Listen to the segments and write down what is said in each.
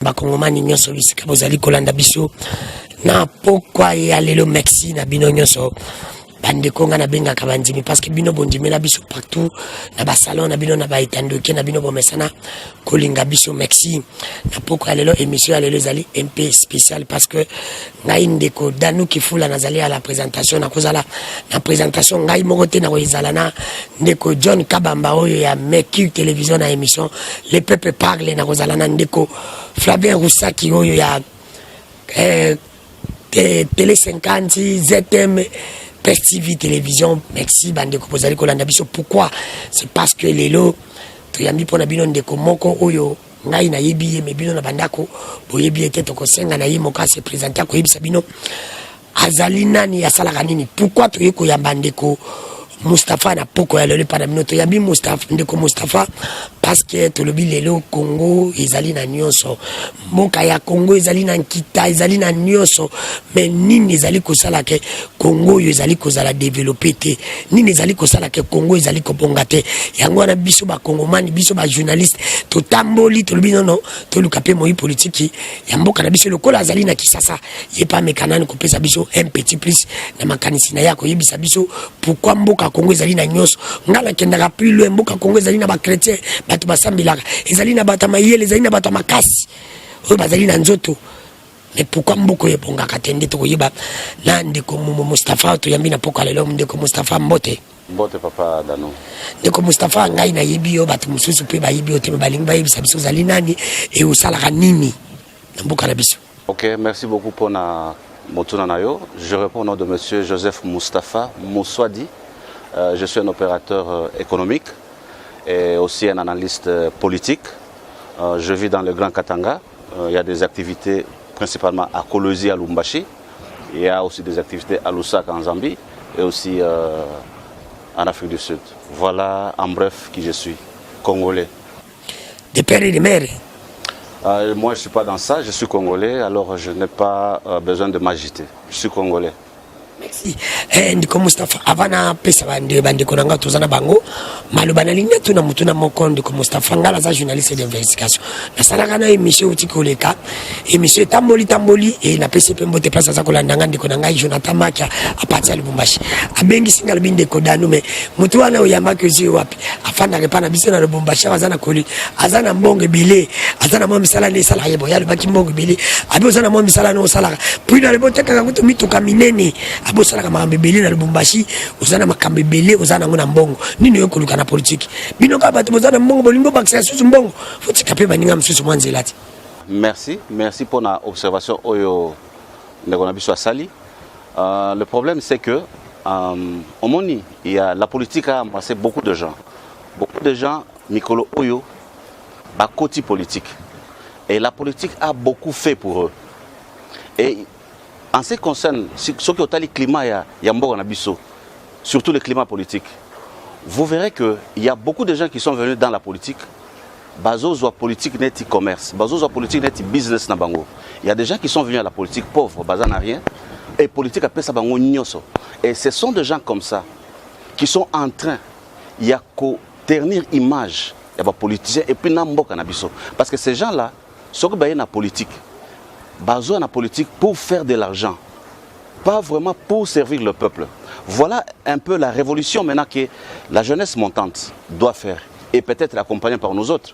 bakongomani nyonso bisika bozali kolanda biso na pokwa ya lelo Mexique na bino nyonso bandeko nga na bengaka bandimi parce que bino bondimi na biso partout na basalon na bino na baetandoke na bino bomesana kolinga biso Mexique na pokwa ya lelo émission ya lelo ezali un peu spécial parce que ngai ndeko Danu Kifula nazali à la présentation na kozala na présentation ngai moko te na koezala na ndeko John Kabamba oyo ya Mexique télévision na émission le peuple parle na kozala na ndeko Flavien Roussaki oyo ya Télé 50 ZM PSTV télévision merci bandeko bozali kolanda biso pourquoi c'est parce que lelo tuyambi pona bino ndeko moko oyo ngai na yebi ye mebino na bandako boyebi ete to kosenga na yimo ka se présenter ko yebisa bino azali nani asalaka nini pourquoi toyeko ya bandeko Moustapha na poko ya lelo pana mino toyambi Moustapha ndeko Moustapha parce que tolobi lelo Congo ezali na nyonso moka ya Congo ezali na nkita ezali na nyonso mais nini ezali kosala ke Congo ezali kozala développer te nini ezali kosala ke Congo ezali kobonga te yango na biso ba kongomani biso ba journaliste totamboli tolobi non toluka pe moi politique ya mboka na biso lokola azali na Kisasa yepa mekanani kopesa biso un petit plus na makanisi na yako yebisa biso pourquoi mboka Congo ezali na nyonso ngala kendaka plus loin mboka Congo ezali na ba chrétien batu basambilaka ezali na bata mayele ezali na bata makasi oyo bazali na nzoto mais pourquoi mboko yebongaka tende to koyeba na ndeko Moustapha to yambi na poka lelo ndeko Moustapha mbote papa Dano ndeko Moustapha ngai na yebi yo batu mususu pe bayibi ote balingi bayebisa biso zali nani e osalaka nini na mboka na biso. OK, merci beaucoup pour na motuna nayo. Je réponds au nom de monsieur Joseph Moustapha Moussouadi. Je suis un opérateur économique et aussi un analyste politique. Je vis dans le Grand Katanga. Il y a des activités principalement à Kolwezi, à Lubumbashi. Il y a aussi des activités à Lusaka en Zambie et aussi en Afrique du Sud. Voilà en bref qui je suis, congolais. De père et de mère? Moi je ne suis pas dans ça, je suis congolais, alors je n'ai pas besoin de m'agiter. Je suis congolais. Merci. Ndiko Moustapha avana pesa bande bandeko nanga tozana bango maloba na linga tuna mutuna moko ndiko Moustapha ngala za journaliste d'investigation na salaka na émission utikoleka émission tamboli et na pesa pe mbote place za kolanda ndiko nanga Jonathan Makia apati ya Lubumbashi abengi singa lubinde kodanu me mutu wana oyamba kozi wapi afanda repana biso na Lubumbashi azana koli azana mbonge bile azana mo misala ne sala yebo ya baki mbonge bile abi azana mo misala no sala puis na lebote kaka kutu mituka minene abo sala kama mbebele na Lubumbashi uzana makambebele uzana ngona mbongo nini yo koluka na politique bino ka bato uzana mbongo bolingo bakisa susu mbongo futi kape baninga msusu mwanzelati. Merci pour la observation oyo ndekona biso asali. Le problème c'est que au Moni il y a la politique a embrassé beaucoup de gens mikolo oyo ba koti politique et la politique a beaucoup fait pour eux et en ce qui concerne ce qui est le climat Yambo Nabiso, surtout le climat politique, vous verrez qu'il y a beaucoup de gens qui sont venus dans la politique. Bazo soit politique net commerce, bazo soit politique net business na bango. Il y a des gens qui sont venus à la politique pauvre, baza n'a rien, et politique après ça bango nyoso. Et ce sont des gens comme ça qui sont en train, il y a qu'au ternir image, il y a des politiciens et puis n'amboka Nabiso. Parce que ces gens-là, ce que baye na politique. Bazo en politique pour faire de l'argent, pas vraiment pour servir le peuple. Voilà un peu la révolution maintenant que la jeunesse montante doit faire et peut-être accompagnée par nous autres.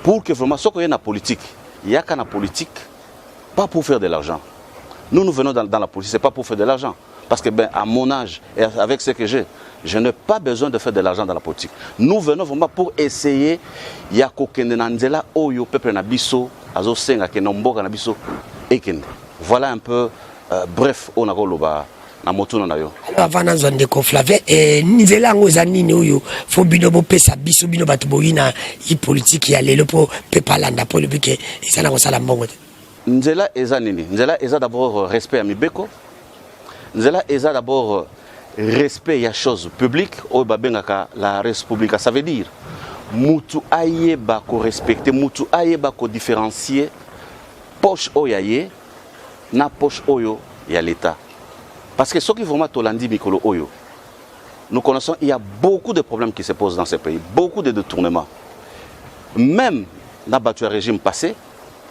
Pour que vraiment ce qu'il y a dans la politique, il y a qu'à la politique, pas pour faire de l'argent. Nous venons dans la politique, ce n'est pas pour faire de l'argent. Parce que à mon âge et avec ce que j'ai, je n'ai pas besoin de faire de l'argent dans la politique. Nous venons vraiment pour essayer, il y a qu'au oyo peuple nabiso, voilà un peu bref on a roloba na motuna na yo. Avant na ndeko Flavien nzela ngo za nini oyo fo bino bo pesa biso bino bato boyina i politique ya lelo po pepalanda po le bike isana ko sala mbongo. Nzela eza nini? Nzela eza d'abord respect à mibeko. Nzela eza d'abord respect ya chose publique o babengaka la res publica, ça veut dire mutu ayeba ko respecter, mutu ayeba ko différencier poche oyaye na poche oyo ya l'État. Parce que ce qui vraiment tolandi mikolo oyo, nous connaissons, il y a beaucoup de problèmes qui se posent dans ce pays, beaucoup de détournements. Même dans le régime passé,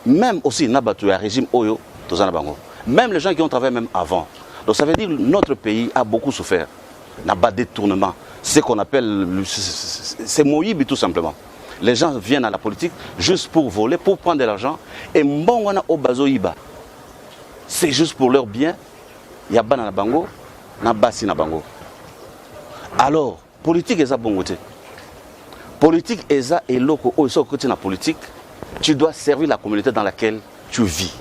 même aussi nabatu ya régime oyo tozana bango. Même les gens qui ont travaillé même avant. Donc ça veut dire que notre pays a beaucoup souffert. N'a pas détournement. Ce qu'on appelle, c'est Moïbi tout simplement. Les gens viennent à la politique juste pour voler, pour prendre de l'argent. Et Mbongwana Obazoïba, c'est juste pour leur bien. Yaba na bango, na basi na bango. Alors, politique est ça bon côté. Politique est ça et l'autre côté na politique. Tu dois servir la communauté dans laquelle tu vis.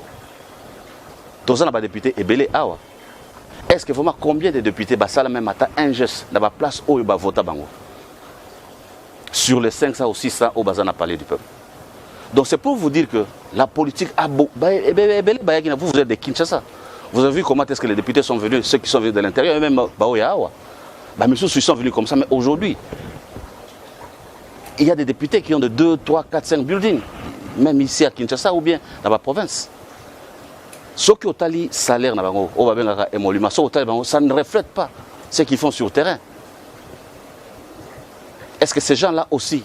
Tous les députés et belé awa. Est-ce que vraiment combien de députés basala même matin un geste dans la place où il va voter bango? Sur les 500 ou 600 au bazar n'a parlé du peuple. Donc c'est pour vous dire que la politique a beau. Vous êtes de Kinshasa. Vous avez vu comment est-ce que les députés sont venus, ceux qui sont venus de l'intérieur, et même Baoyawa. Mais ceux qui sont venus comme ça, mais aujourd'hui, il y a des députés qui ont de 2, 3, 4, 5 buildings, même ici à Kinshasa ou bien dans la province. Ce qui ont le salaire, ça ne reflète pas ce qu'ils font sur le terrain. Est-ce que ces gens-là aussi,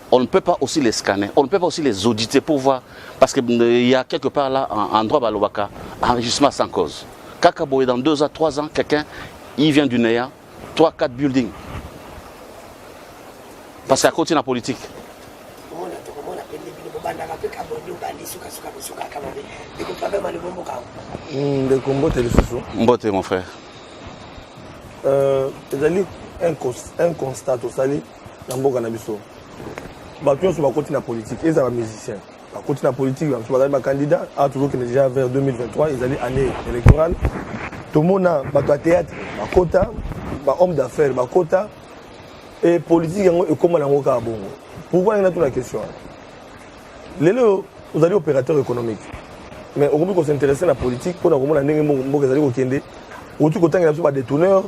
on ne peut pas aussi les scanner, on ne peut pas aussi les auditer pour voir, parce qu'il y a quelque part là, en droit Balobaka, enrichissement sans cause. Kakaboy, dans 2 ans, 3 ans, quelqu'un, il vient du néant, 3, 4 buildings. Parce qu'à côté de la politique. Mbote, mon frère. Un constat au Sali, dans le Canabiso. Batouillon sur la côté de la politique, ils sont musiciens. La côté de la politique, les candidats, toujours qui est déjà vers 2023, ils allaient année électorale. Tout le monde a un théâtre, un quota, un homme d'affaires, un quota. Et politique, et comment on a bon. Pourquoi il y a toute la question? Vous allez opérateur économique. Mais au moment où on s'intéresse à la politique, pour nous, on a des détourneurs.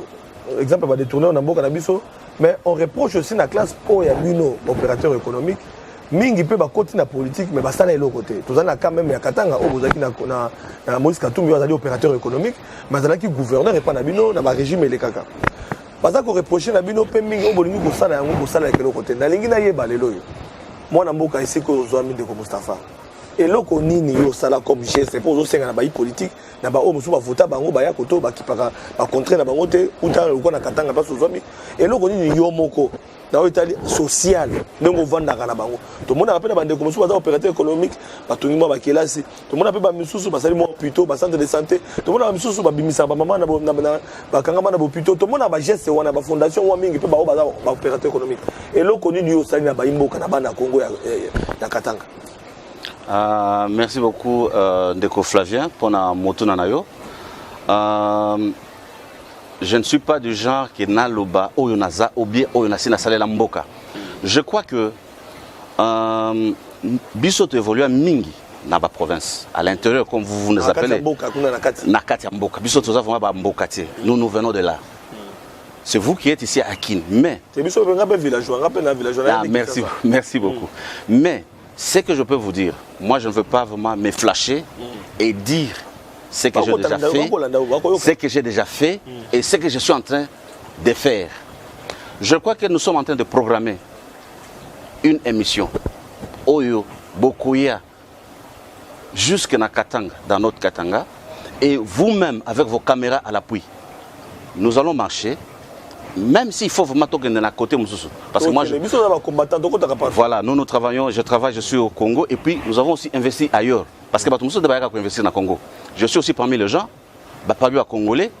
Exemple, des tourneurs dans le Canabiso, mais on reproche aussi la classe pour les opérateurs économiques. Mingi peut continuer la politique, mais ça n'est pas l'autre côté. Tout ça, quand même, il y a Katanga, Moïse Katumbi, il y a opérateurs économiques, mais il y a qui gouverneur et pas dans le régime et les caca. Parce qu'on reproche la bino, peu mingi, on veut que ça n'a pas l'autre côté. Dans l'ingénieur, il y a les moi, je suis ici que je suis de Mustafa. Et là, on a comme geste, c'est pour nous faire une politique. On a voté bango baya koto ba kipaka ba contrer na bango te uta ko na katanga pas sozami et là on dit yo moko na Italie social ndongo vanda kana bango to mona appelle bande comme ça opérateur économique ba tungima ba kelasi to mona pe ba misusu ba sali mo plutôt ba centre de santé to mona ba misusu ba bimisa ba mama na ba kangama na bo plutôt to mona ba geste wana ba fondation wa mingi pe ba opérateur économique et là on dit yo sali na ba imboka na bana Congo ya katanga. Merci beaucoup Ndeko Flavien pour la motuna nayo. Je ne suis pas du genre qui n'a l'oba ou yonaza ou bien ou yonasi na salela mboka. Je crois que biso te évolue mingi na ba province à l'intérieur comme vous nous appelez. Na kati ya mboka. Biso toza vraiment ba mboka tie. Nous venons de là. C'est vous qui êtes ici à Kin. Mais merci beaucoup. Mais ce que je peux vous dire, moi je ne veux pas vraiment me flasher et dire ce que j'ai déjà fait, ce que j'ai déjà fait et ce que je suis en train de faire. Je crois que nous sommes en train de programmer une émission Oyo Bokoya jusqu'à Katanga, dans notre Katanga, et vous-même avec vos caméras à l'appui, nous allons marcher. Même s'il faut vraiment tourner à côté, parce que moi, voilà, nous travaillons, je suis au Congo et puis nous avons aussi investi ailleurs. Parce que nous sommes investir dans le Congo. Je suis aussi parmi les gens, pas à Congolais,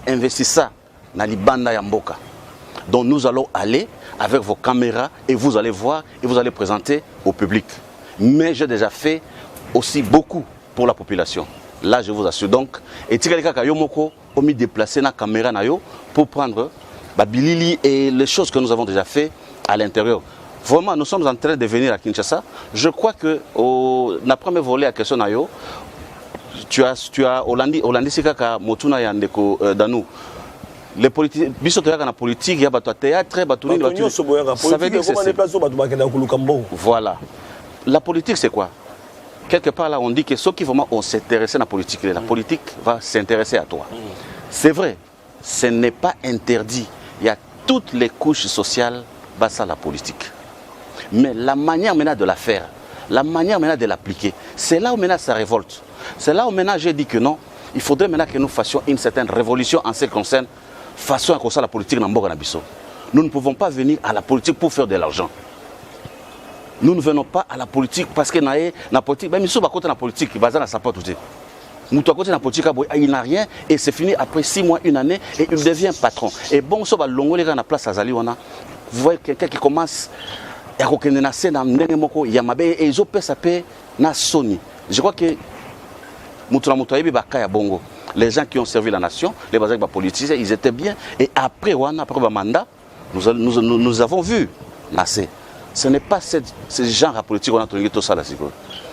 investir ça dans les bandes Yamboka. Donc nous allons aller avec vos caméras et vous allez voir et vous allez présenter au public. Mais j'ai déjà fait aussi beaucoup pour la population. Là, je vous assure. Donc, et on mis déplacer la caméra pour prendre Bilili et les choses que nous avons déjà fait à l'intérieur. Vraiment, nous sommes en train de venir à Kinshasa. Je crois que la première volée à question nayo, tu as Hollandi Sikaka Motuna Yandeko Danou. Les politiques, la politique, il y a un théâtre, ça veut dire que c'est voilà. La politique, c'est quoi? Quelque part là, on dit que ceux qui vraiment ont s'intéressé à la politique va s'intéresser à toi. C'est vrai, ce n'est pas interdit. Il y a toutes les couches sociales basées à la politique. Mais la manière maintenant de la faire, la manière maintenant de l'appliquer. C'est là où maintenant ça révolte. C'est là où maintenant j'ai dit que non, il faudrait maintenant que nous fassions une certaine révolution en ce qui concerne façon à cause de la politique dans Mboka Nabiso. Nous ne pouvons pas venir à la politique pour faire de l'argent. Nous ne venons pas à la politique parce que la politique, même si on va côté la politique, il va dans sa porte aussi. Nous à côté de la politique, il n'a rien et c'est fini après 6 mois, 1 année et il devient patron. Et bon, ça va longo les gars na place à Zali wana. Vous voyez quelqu'un qui commence à reconnaître na scène ndenge moko yamabe et ils ont payé ça paye na Sony. Je crois que Moutoula Moutouaïbi Bakaya Bongo, les gens qui ont servi la nation, les politiciens, ils étaient bien. Et après le mandat, nous avons vu nasser. Ce n'est pas ce genre de politique qu'on a trouvé tout ça là.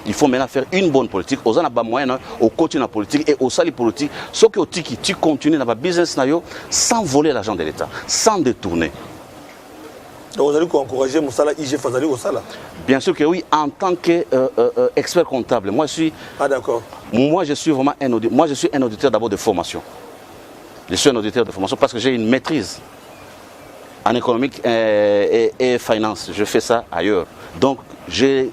Il faut maintenant faire une bonne politique. Aux gens moyen, au côté de la politique et au sali politique. Ce que tu continues dans le business sans voler l'argent de l'État, sans détourner. Donc vous allez encourager Moussala IGF Fazali au Sala? Bien sûr que oui, en tant qu'expert comptable. Moi je suis. Ah d'accord. Moi je suis vraiment un auditeur. Moi je suis un auditeur d'abord de formation. Je suis un auditeur de formation parce que j'ai une maîtrise en économique et finance. Je fais ça ailleurs. Donc j'ai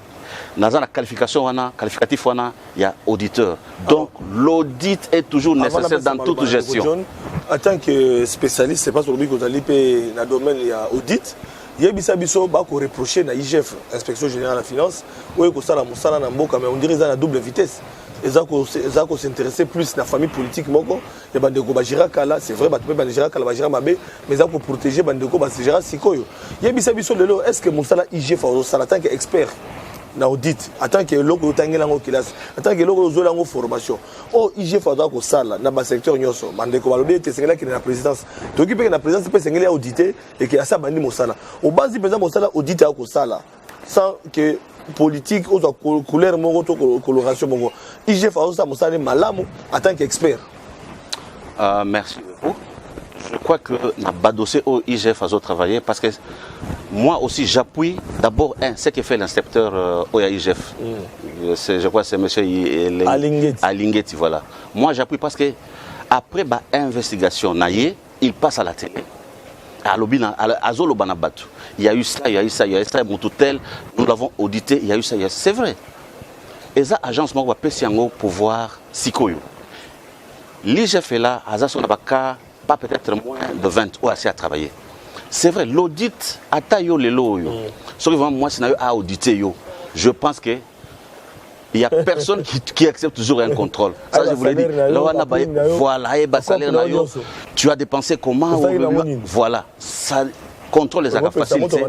dans la qualification, qualificatif, il y a auditeur. Donc l'audit est toujours nécessaire dans toute gestion. En tant que spécialiste, c'est pas sur lui que vous allez payer dans le domaine il y a audit. Il y a des choses qui reproché à l'IGF, Inspection Générale de la Finance, où il y a on dirait qu'ils ont la double vitesse. Ils ont s'intéresser plus à la famille politique. Il y a des gens c'est vrai, mais ils ont protéger les gens qui sont il y a des choses est-ce que Moussala IGF en tant qu'expert na audit, en tant que logo tangelango classe, en tant que logo zolango formation. Oh IGF a ko sala na ba secteur nyoso, mandeko balobi te sengela ki na présidence. To ki pe na présidence pe sengela auditer et que asa bandi mosala. Au base président mosala audit a ko sala sans que politique ou couleur mongo to coloration mongo. IGF a ça mosala malamu en tant qu'expert. Merci beaucoup. Je crois que na badossé au IGF a travaillé parce que moi aussi j'appuie d'abord ce que fait l'inspecteur au IGF. Je crois que c'est M. Alingeti. Voilà. Moi j'appuie parce que après l'investigation, il passe à la télé. Il y a eu ça, il y a eu ça, il y a eu ça, nous l'avons audité, il y a eu ça, c'est vrai. Et ça, agence m'a pour pouvoir sikoyo. L'IGF est là, pas peut-être moins de 20 ou assez à travailler. C'est vrai, l'audit, ce que moi, c'est à auditer. Je pense que il n'y a personne qui accepte toujours un contrôle. Ça, je vous l'ai dit. Voilà, tu as dépensé comment? Voilà, ça contrôle les actes facilités.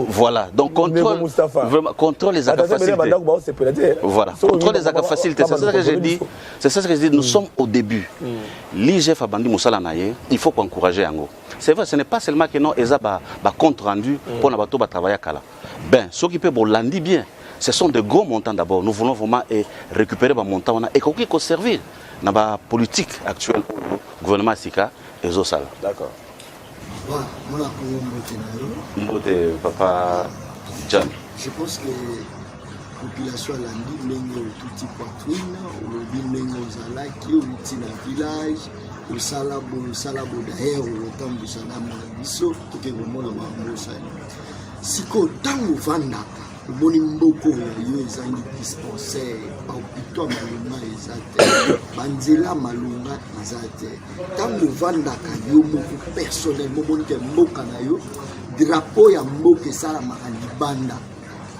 Voilà, donc contrôle les actes facilités. Voilà, contrôle les actes facilités. C'est ça que j'ai dit. C'est ça que j'ai dit. Nous sommes au début. L'IGF a bandi Moussala Naye, il faut encourager Ango. C'est vrai, ce n'est pas seulement que non, ils ont compte rendu pour nous travailler à Kala. Ben, ce qui peut l'andi bien, ce sont de gros montants d'abord. Nous voulons vraiment récupérer les montants et qu'on puisse servir dans la politique actuelle du gouvernement Sika et Zosala. D'accord. Papa John. Je pense que la population a l'andi, tout petit poitrine, au lobby, aux alaki, au village. Le salabo d'ailleurs le temps du salama biso qui est vraiment la mambosa si ko tango vandaka boni mboko yo ezangi dispensaire hôpital malunga ezate banzela malunga ezate tango vandaka yo moko personnellement boni ke mboka na yo drapeau ya mboka salama libanda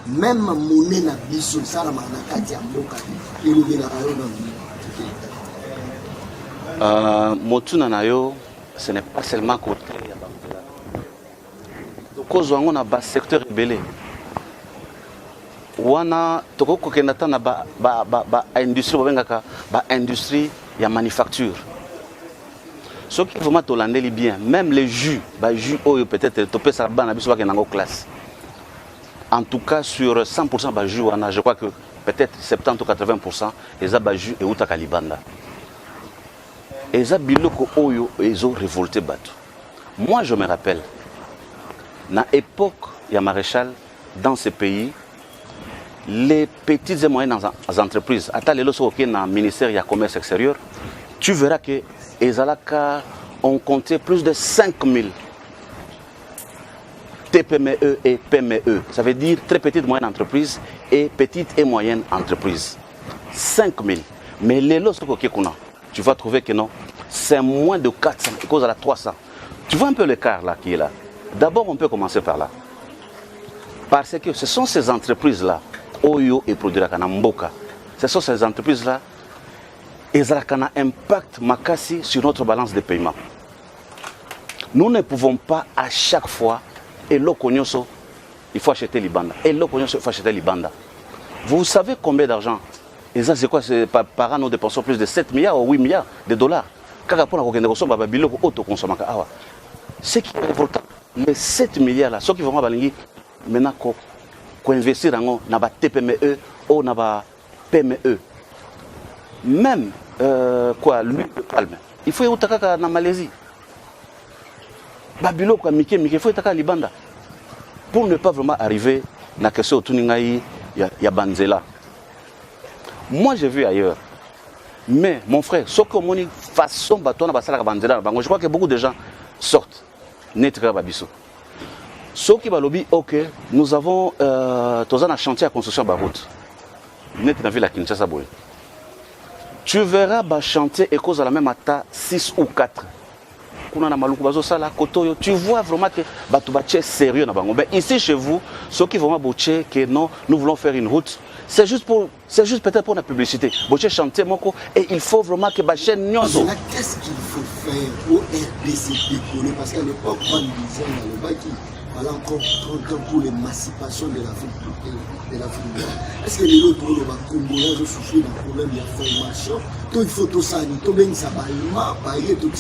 même monnaie na biso salama na kati ya mboka ilobela yo na Motuna Nayo, ce n'est pas seulement côté. Cause on a un secteur rebellé. Wana toko kokendata na ba industrie ba industrie ya manufacture. Ce qui vraiment tolandeli bien, même les jus, jus peut-être topé ça ba na biso ba kenango classe. En tout cas sur 100% ba jus wana, je crois que peut-être 70 ou 80% les ba jus et uta kalibanda. Et ça, ils ont révolté Batou. Moi, je me rappelle, à l'époque, il y a maréchal, dans ce pays, les petites et moyennes entreprises, à tel dans le ministère du commerce extérieur, tu verras que les Alaka ont compté plus de 5000 TPME et PME. Ça veut dire très petite et moyenne entreprise et petite et moyenne entreprise. 5 000. Mais les lots, tu vas trouver que non, c'est moins de 400, à cause de la 300. Tu vois un peu l'écart là qui est là. D'abord, on peut commencer par là. Parce que ce sont ces entreprises-là, Oyo et Produira Mboka, ce sont ces entreprises-là, elles ont un impact makasi sur notre balance de paiement. Nous ne pouvons pas à chaque fois, et l'Okonyoso, il faut acheter l'Ibanda. Et l'Okonyoso, il faut acheter l'Ibanda. Vous savez combien d'argent? Et ça, c'est quoi? Par an, nous dépensons plus de 7 milliards ou 8 milliards de dollars. Ce qui est révoltant, les 7 milliards là, ceux qui vont maintenant investir dans la TPME ou dans la PME. Même l'huile de palme, il faut y aller en Malaisie. Babilo, il faut y aller en Libanda. Pour ne pas vraiment arriver à la question de il y a Banzela. Moi, j'ai vu ailleurs. Mais, mon frère, ce que mon façon de Banzela, je crois que beaucoup de gens sortent. Ce qui va lobby, ok, nous avons un chantier à construction de la route. Net dans la ville à Kinshasa. Tu verras le chantier et cause à la même atta 6 ou 4. Tu vois vraiment que c'est sérieux. Mais ici chez vous, ceux qui vont dire que non, nous voulons faire une route, c'est juste peut-être pour la publicité. Chantier, et il faut vraiment que la chaîne Nyonzo. Qu'est-ce qu'il faut faire pour RDC décoller? Parce qu'à l'époque, on disait dans le Baki, voilà encore 30 ans pour l'émancipation de l'Afrique noire. Est-ce que les autres Congolais ont souffert d'un problème de formation? Il faut tout ça, tout bien ça va tout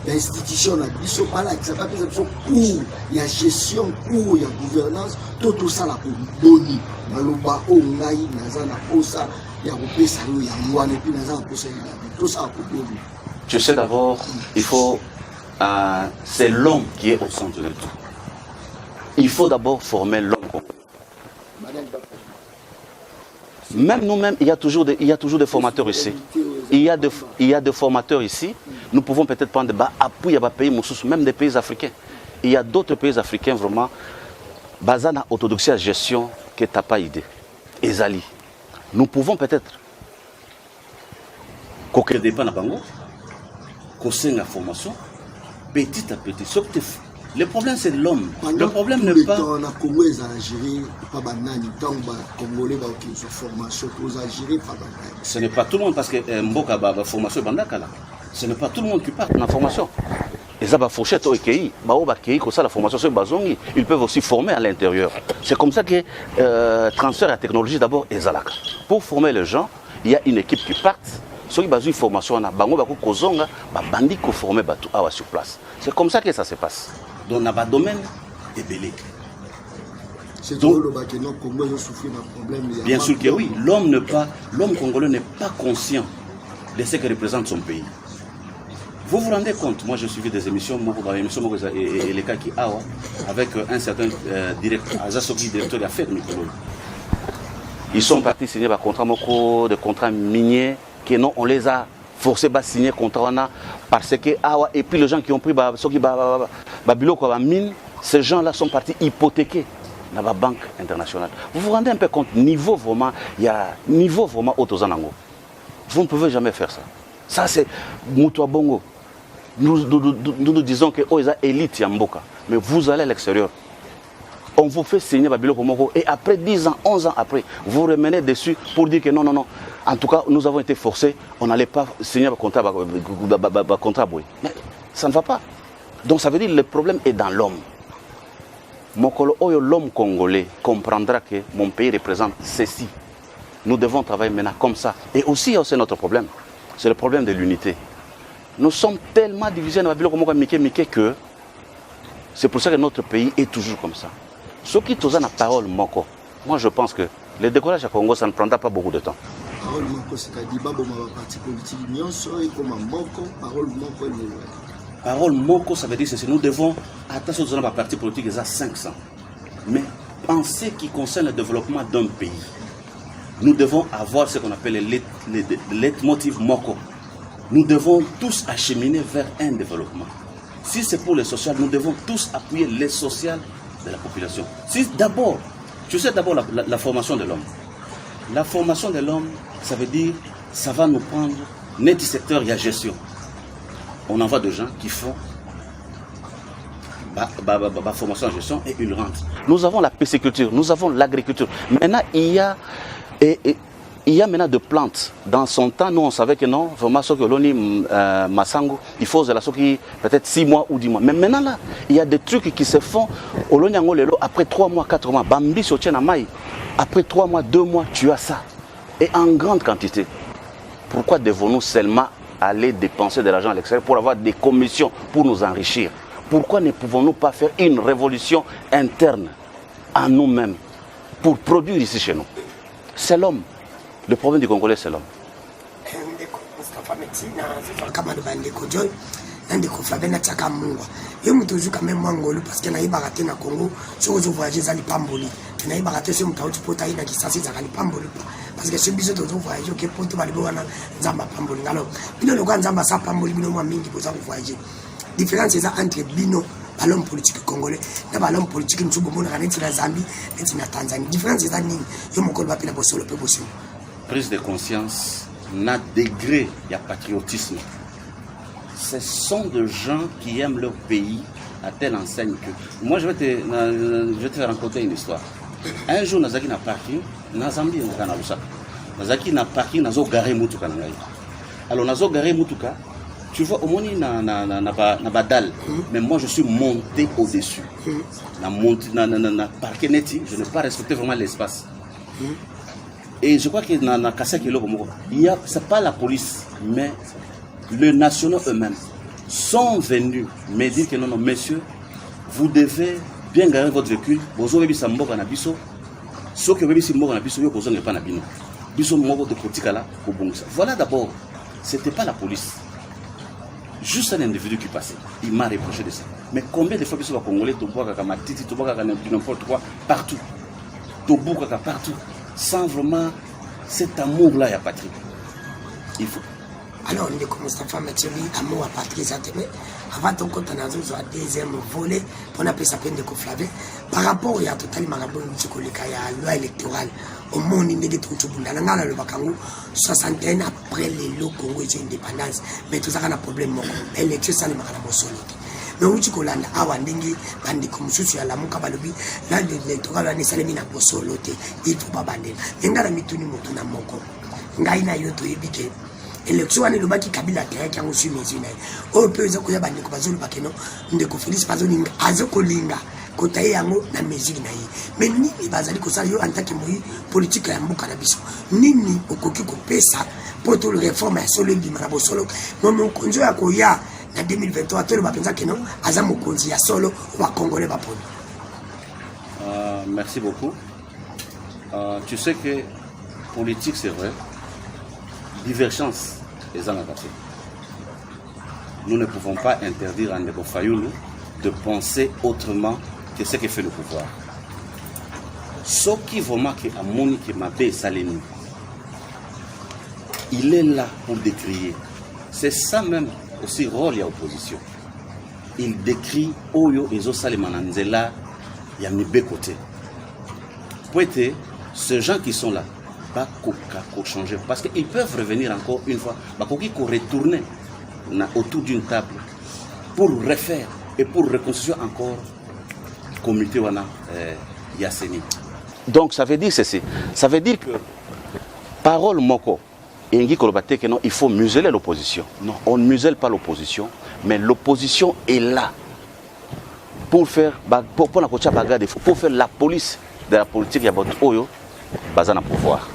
l'institution là, ils sont pas là, ça va faire pour il y a gestion, pour il y a gouvernance, tout ça là pour donner. Maloba o ngai nazana posa ya kopesa yo ya mwana et puis nazana posa tout ça pour donner. Tu sais d'abord, il faut c'est l'homme qui est au centre de tout. Il faut d'abord former l'homme. Même nous-mêmes, il y a toujours des formateurs ici. Il y a des formateurs ici. Nous pouvons peut-être prendre des appui à pays, même des pays africains. Il y a d'autres pays africains vraiment. Bazana orthodoxie à gestion que tu n'as pas idée. Ezali. Nous pouvons peut-être. Qu'on dépend de Bango, qu'on la formation, petit à petit. Le problème, c'est l'homme. Le problème n'est pas. Ce n'est pas tout le monde, parce que Mboka a formation bandakala. Ce n'est pas tout le monde qui part dans la formation. Et ça va fourchette au EKI, la formation sur Bazongi, ils peuvent aussi former à l'intérieur. C'est comme ça que transfert à technologie d'abord est Zalaka. Pour former les gens, il y a une équipe qui part. Ceux qui ont une formation, bandi qui former sur place. C'est comme ça que ça se passe. Donc, dans le domaine est belé. Bien sûr que oui, l'homme congolais n'est pas conscient de ce que représente son pays. Vous vous rendez compte, moi j'ai suivi des émissions, et les cas qui avec un certain directeur d'affaires Mikolo. Ils sont partis signer des contrats miniers, que non, on les a forcés à signer contrat parce que et puis les gens qui ont pris mine, ces gens-là sont partis hypothéquer dans la banque internationale. Vous vous rendez un peu compte, niveau vraiment, il y a niveau vraiment autozanango. Vous ne pouvez jamais faire ça. Ça c'est Moutoua Bongo. Nous disons que ils ont élite Yamboka, mais vous allez à l'extérieur. On vous fait signer Babilo Komoko et après 10 ans, 11 ans après, vous remenez dessus pour dire que non, non, non. En tout cas, nous avons été forcés, on n'allait pas signer un contrat. Mais ça ne va pas. Donc ça veut dire que le problème est dans l'homme. L'homme congolais comprendra que mon pays représente ceci. Nous devons travailler maintenant comme ça. Et aussi, il y a aussi notre problème. C'est le problème de l'unité. Nous sommes tellement divisés dans Babilo Komoko que c'est pour ça que notre pays est toujours comme ça. Ce qui est la parole Moko, moi je pense que le décollage à Congo, ça ne prendra pas beaucoup de temps. Parole Moko, c'est-à-dire que parti politique parole Moko, ça veut dire que nous devons, attention à la parti politique, ils ont 500. Mais en ce qui concerne le développement d'un pays, nous devons avoir ce qu'on appelle le leitmotiv Moko. Nous devons tous acheminer vers un développement. Si c'est pour le social, nous devons tous appuyer les social de la population. Si d'abord, tu sais d'abord la formation de l'homme. La formation de l'homme, ça veut dire, ça va nous prendre, net secteur, il y a gestion. On envoie des gens qui font formation en gestion et ils rentrent. Nous avons la pisciculture, nous avons l'agriculture. Maintenant, il y a maintenant des plantes. Dans son temps, nous, on savait que non, vraiment, ce que l'on Massango, il faut peut-être 6 mois ou 10 mois. Mais maintenant, là, il y a des trucs qui se font au Lelo après 3 mois, 4 mois. Bambi soutient à maille. Après 3 mois, 2 mois, tu as ça. Et en grande quantité. Pourquoi devons-nous seulement aller dépenser de l'argent à l'extérieur pour avoir des commissions pour nous enrichir? Pourquoi ne pouvons-nous pas faire une révolution interne à nous-mêmes pour produire ici chez nous? C'est l'homme. Le problème du Congolais, c'est l'homme. Parce que naïba raté na Congo, si vous voyagez dans les pamboli, naïba raté sur mon taouti pota ina qui s'assied dans les pamboli, parce que c'est bizarre de voyager que pour te valider wana zamba pamboli. Alors, bino le grand zamba sa pamboli bino moi mingi pour ça voyager. Différence c'est ça entre bino l'homme politique congolais et l'homme politique nsubo mona kaneti na Zambie et na Tanzanie. Différence c'est ça nini? Yo mokolo ba pila bosolo pe bosolo. Prise de conscience, na degré, il y a patriotisme. Ce sont des gens qui aiment leur pays à telle enseigne que... Moi, je vais te raconter une histoire. Un jour, Nazaki na parking, Nazambi na Lusaka. Nazaki na parking, Nazo garé Mutuka na ngai. Alors, Nazo garé Mutuka, tu vois, au moni na badal, mais moi, je suis monté au-dessus. Na parking neti, je n'ai pas respecté vraiment l'espace. Et je crois que na Kasaki Loko, c'est pas la police, mais les nationaux eux-mêmes sont venus me dire que non, non, messieurs, vous devez bien garer votre véhicule. Vous avez vu ça, mboka na biso. Ce que vous avez vu mboka na biso, vous n'avez pas na bino. Biso mboka de kotika là, voilà d'abord, c'était pas la police. Juste un individu qui passait. Il m'a reproché de ça. Mais combien de fois biso va congolais, toboka kama titi, toboka kama n'importe quoi, partout. Toboka partout. Sans vraiment cet amour-là, il y a patrie. Il faut. Alors, on est comme Mustafa Metsoli, amour à patrie, ça te met. Avant ton compte, on a un deuxième volet, on appelle ça peine de conflaver. Par rapport à Total Marabou, il y a la loi électorale. Au monde, il y a tout le monde. Le Bakango, 61 après les lots Congo et l'indépendance. Mais tout ça, on a un problème. L'élection, ça n'est pas solide. Mais où tu collandes, awa ndingi, bandi comme souci à la mouka balobi, là, l'électoral, on est salé mina pour soloté. Il faut pas bander. Mais on a mis tout le monde dans mon corps. Ngaina yoto yebike. Élection année le baki Kabila terre qui a reçu mes yeux. Au peu de quoi bandi ko bazulu bakeno, ndeko Félix Pazolinga, azoko linga, kotaye yango na mesure na yi. Mais nini bazali ko sa yo en tant que moi politique ya mboka na biso. Nini okoki ko pesa pour tout le réforme ya solo di marabo solo. Mon konjo ya ko ya en 2023, tout le monde pense que non, Azamo Konzi a solo ou à Congolais va prendre. Merci beaucoup. Tu sais que politique, c'est vrai, divergence les uns à côté. Nous ne pouvons pas interdire à Ndeko Fayoulou de penser autrement que ce que fait le pouvoir. Ce qui vraiment que Amoni qui m'a fait Saleni, il est là pour décrier. C'est ça même. Aussi rôle et opposition. Il décrit Oyo et Zosalemananzela, il y a mis côté. Pour être ces gens qui sont là, pas changer parce qu'ils peuvent revenir encore une fois, pas retourner autour d'une table pour refaire et pour reconstruire encore la communauté wana Yasseni. Donc ça veut dire ceci, ça veut dire que parole moko. Il faut museler l'opposition. Non, on ne muselle pas l'opposition, mais l'opposition est là pour faire la police de la politique. Il y a votre oyo, bazana pouvoir.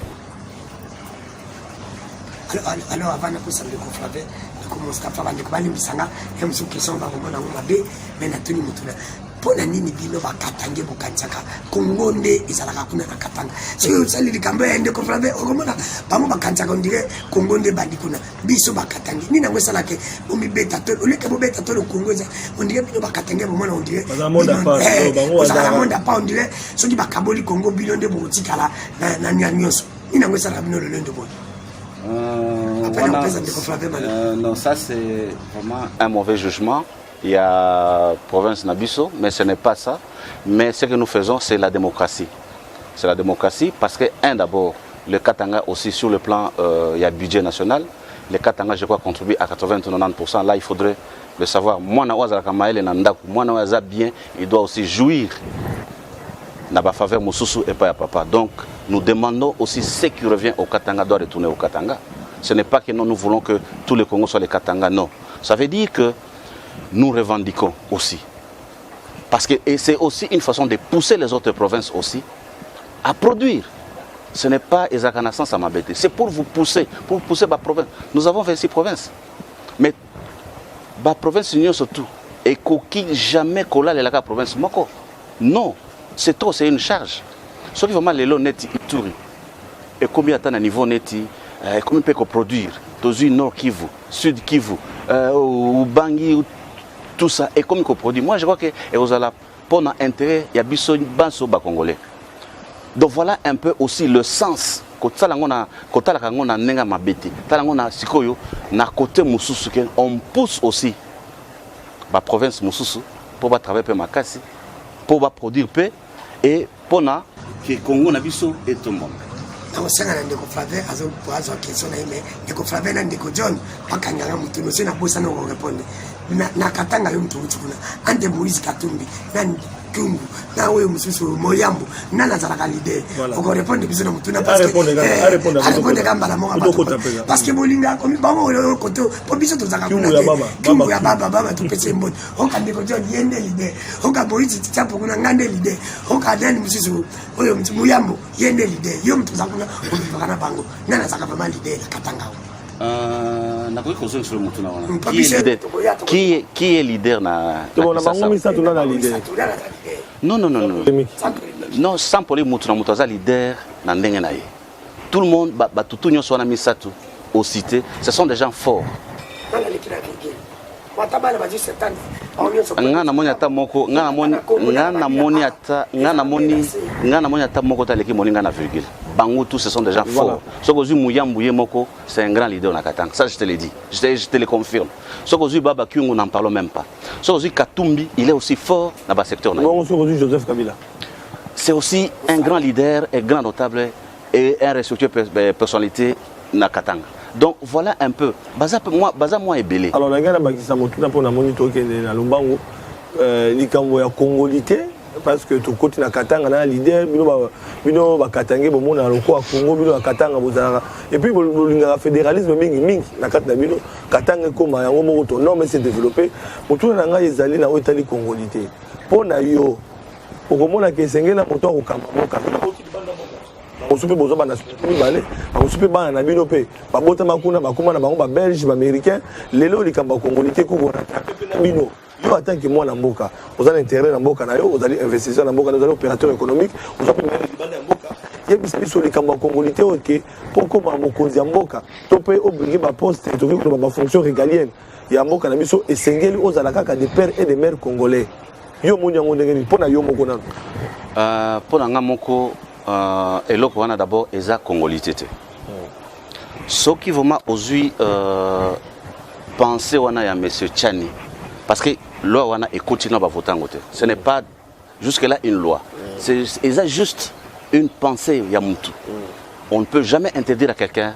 Alors avant de passer le conflaver, comme Mustafa va découvrir les misanga, et on se question va vraiment dans ma baie, mais na tuni mutuna. Pour la nini bino ba katange bukanchaka Kongo nde izalaka kuna na katanga so sali likambo ya ende conflaver okomona bamo bakanchaka ndire Kongo nde bandi kuna biso ba katange nina ngwesala ke omi beta to oleke bo beta to le Kongo za ondire bino ba katange bomona ondire bazamonda pa ondire so di bakaboli Kongo bino nde botikala na nyanyoso nina ngwesala bino le lendo bo. Non, ça c'est vraiment un mauvais jugement. il y a province Nabiso, mais ce n'est pas ça. Mais ce que nous faisons, c'est la démocratie. C'est la démocratie parce que, d'abord, le Katanga aussi sur le plan, il y a budget national. Le Katanga, je crois, contribue à 80-90%. Là, il faudrait le savoir. Moi, bien, il doit aussi jouir na ba faveur Moussousou et pas à papa. Donc, nous demandons aussi ce qui revient au Katanga doit retourner au Katanga. Ce n'est pas que nous voulons que tous les Congos soient les Katanga, non. Ça veut dire que nous revendiquons aussi. Parce que c'est aussi une façon de pousser les autres provinces aussi à produire. Ce n'est pas Ezakana sans Samabete. C'est pour vous pousser ma province. Nous avons 26 provinces. Mais la province union surtout. Et qui jamais colla les la province moko. Non. C'est trop, c'est une charge. Ce qui vraiment les lots net Ituri. Et combien de temps à niveau net, combien peut produire. Dans une Nord Kivu, Sud Kivu, ou Bangui, tout ça. Et combien qu'on produit. Moi je crois que vous allez pour un intérêt, il y a besoin de banso congolais. Donc voilà un peu aussi le sens. Côté on pousse aussi la province Moussousou pour travailler ma casse, pour produire paix et pour que Congo na biso et tout le monde. Na osanga ndeko Flavien azo question na ime ndeko Flavien na ndeko John pakanyanga mutu no sina bosa no répondre na katanga yo mutu kuna ande Moïse Katumbi na Kungu na oyo mususu Moyambo na nazalaka leader oko répondre biso na mutu na parce que répondre kamba la monga parce que bolinga komi bango yo koto po biso tozaka kuna ya baba to pese mboni oka ndeko John yende leader oka Moïse tsapo kuna ngande leader oka dani mususu oyo Moyambo yende leader yo mutu zakuna on bango na nazaka vraiment leader katanga qui est leader na non non sans pour les mutuza leader na ndenge na ye tout le monde batutu nyoso na misatu au cité ce sont des gens forts ngana moni ata moko ngana moni ata moko taleki moninga na virgule bango tous ce sont des gens forts sokozu Muyambu moko c'est un grand leader na Katanga ça je te l'ai dit je te le confirme sokozu Baba Kyungu n'en parlons même pas sokozu Katumbi il est aussi fort dans le secteur sokozu Joseph Kabila c'est aussi un grand leader et grand notable et un respectueux personnalité na Katanga. Donc voilà un peu. Baza moi est belé. Alors la gana bakisa motuna pona monito kende na Lumbango likambo ya congolité parce que to koti na Katanga na leader bino ba Katanga bo mona loko a Congo bino ba Katanga bozala et puis bolinga fédéralisme mingi na kati na bino Katanga koma yango moko to non mais c'est développé motuna na ngai ezali na otali congolité pona yo okomona ke sengena moto okamba moka osupe bozo ba nationalité balé osupe ba na bino pe ba bota makuna bakoma na bango ba belge ba américain lelo likamba congolité ko bona na bino yo en tant que moi na mboka vous avez intérêt na mboka na yo vous allez investisseur na mboka vous allez opérateur économique vous avez libanda na mboka ya biso likamba congolité OK poko ba mokonzi ya mboka to pe obligé ba poste to ko ba fonction régalienne ya mboka na biso esengeli ozala kaka des pères et des mères congolais yo munyango ndengeni pona yo moko na pona nga moko et l'autre on a d'abord eza congolité ce qui vraiment aujourd'hui penser on a monsieur Tchani parce que loi on a écouté na ba voter ce n'est pas jusque là une loi c'est juste une pensée ya mutu on ne peut jamais interdire à quelqu'un